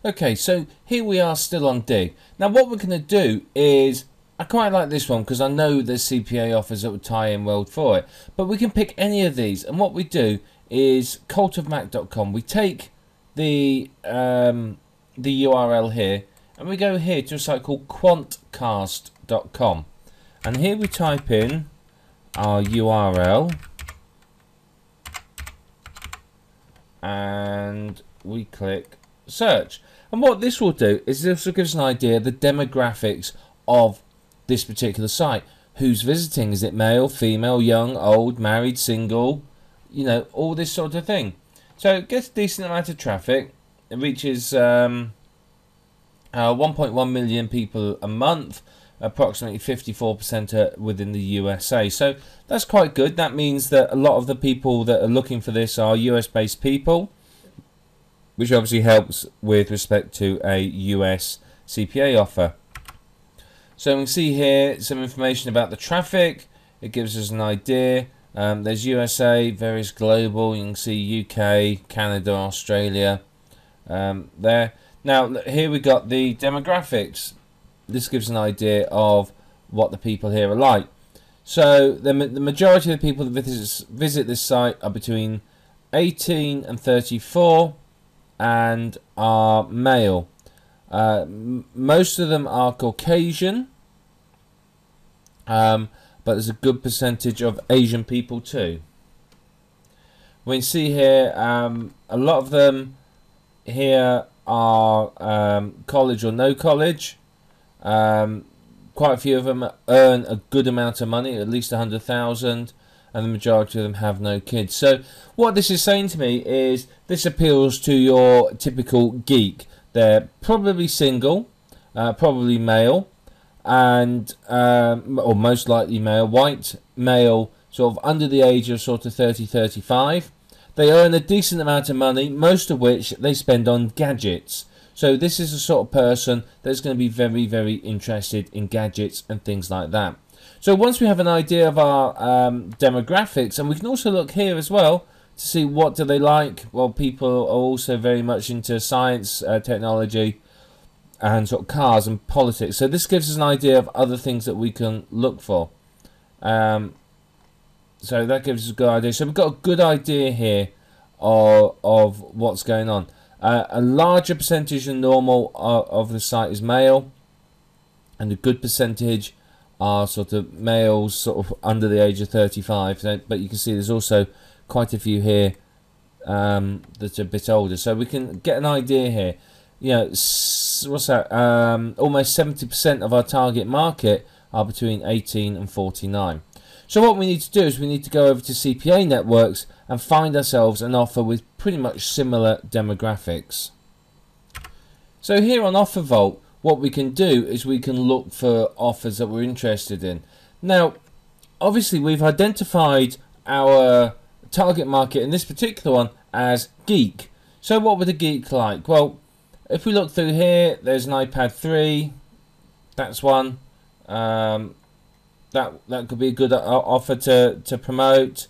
Okay, so here we are still on D. Now what we're going to do is, I quite like this one because I know there's CPA offers that would tie in well for it. But we can pick any of these, and what we do is cultofmac.com. We take the URL here, and we go here to a site called quantcast.com. And here we type in our URL, and we click search. And what this will do is this will give us an idea of the demographics of this particular site. Who's visiting? Is it male, female, young, old, married, single? You know, all this sort of thing. So it gets a decent amount of traffic. It reaches 1.1 million people a month. Approximately 54% are within the USA. So that's quite good. That means that a lot of the people that are looking for this are US based people, which obviously helps with respect to a US CPA offer. So we can see here some information about the traffic. It gives us an idea. There's USA, various global. You can see UK, Canada, Australia there. Now here we got the demographics. This gives an idea of what the people here are like. So the majority of the people that visit this site are between 18 and 34 and are male. Most of them are Caucasian, but there's a good percentage of Asian people too. We can see here a lot of them here are college or no college. Quite a few of them earn a good amount of money, at least 100,000, and the majority of them have no kids. So what this is saying to me is this appeals to your typical geek. They're probably single, probably male, and or most likely male, white male, sort of under the age of sort of 30-35. They earn a decent amount of money, most of which they spend on gadgets. So this is the sort of person that's going to be very, very interested in gadgets and things like that. So once we have an idea of our demographics, and we can also look here as well to see what do they like. Well, people are also very much into science, technology, and sort of cars and politics. So this gives us an idea of other things that we can look for. So that gives us a good idea. So we've got a good idea here of what's going on. A larger percentage than normal of the site is male, and a good percentage are sort of males sort of under the age of 35. But you can see there's also quite a few here that are a bit older. So we can get an idea here. You know, what's that? Almost 70% of our target market are between 18 and 49. So what we need to do is we need to go over to CPA networks and find ourselves an offer with pretty much similar demographics. So here on Offer Vault, what we can do is we can look for offers that we're interested in. Now, obviously we've identified our target market in this particular one as geek. So what would a geek like? Well, if we look through here, there's an iPad 3. That's one. That could be a good offer to promote.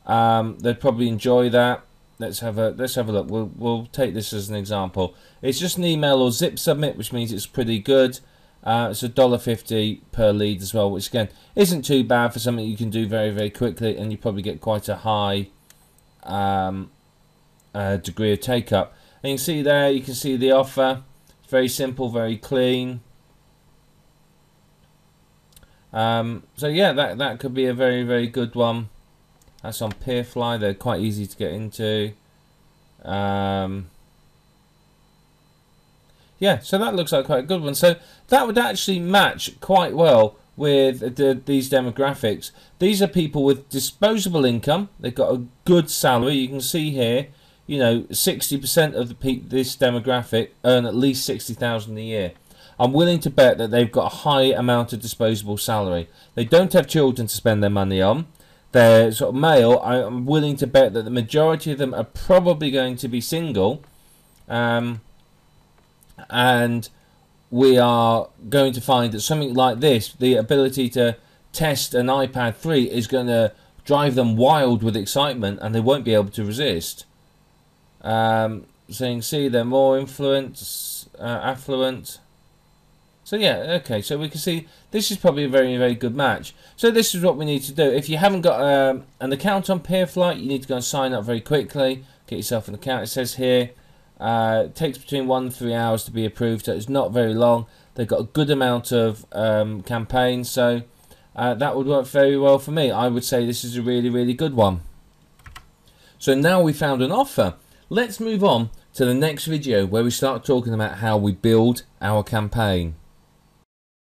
They'd probably enjoy that. Let's have a look. We'll take this as an example. It's just an email or zip submit, which means it's pretty good. It's $1.50 per lead as well, which again isn't too bad for something you can do very, very quickly, and you probably get quite a high degree of take up. And you can see there, you can see the offer. It's very simple, very clean. So yeah, that could be a very, very good one. That's on Peerfly. They're quite easy to get into. Yeah, so that looks like quite a good one. So that would actually match quite well with these demographics. These are people with disposable income. They've got a good salary. You can see here, you know, 60% of this demographic earn at least $60,000 a year. I'm willing to bet that they've got a high amount of disposable salary. They don't have children to spend their money on. They're sort of male. I'm willing to bet that the majority of them are probably going to be single. And we are going to find that something like this, the ability to test an iPad 3, is going to drive them wild with excitement, and they won't be able to resist. So you can see they're more influenced. affluent. So yeah, okay, so we can see this is probably a very, very good match. So this is what we need to do. If you haven't got an account on Peerflight, you need to go and sign up very quickly. Get yourself an account. It says here, it takes between 1 and 3 hours to be approved, so it's not very long. They've got a good amount of campaigns, so that would work very well for me. I would say this is a really, really good one. So now we found an offer. Let's move on to the next video where we start talking about how we build our campaign.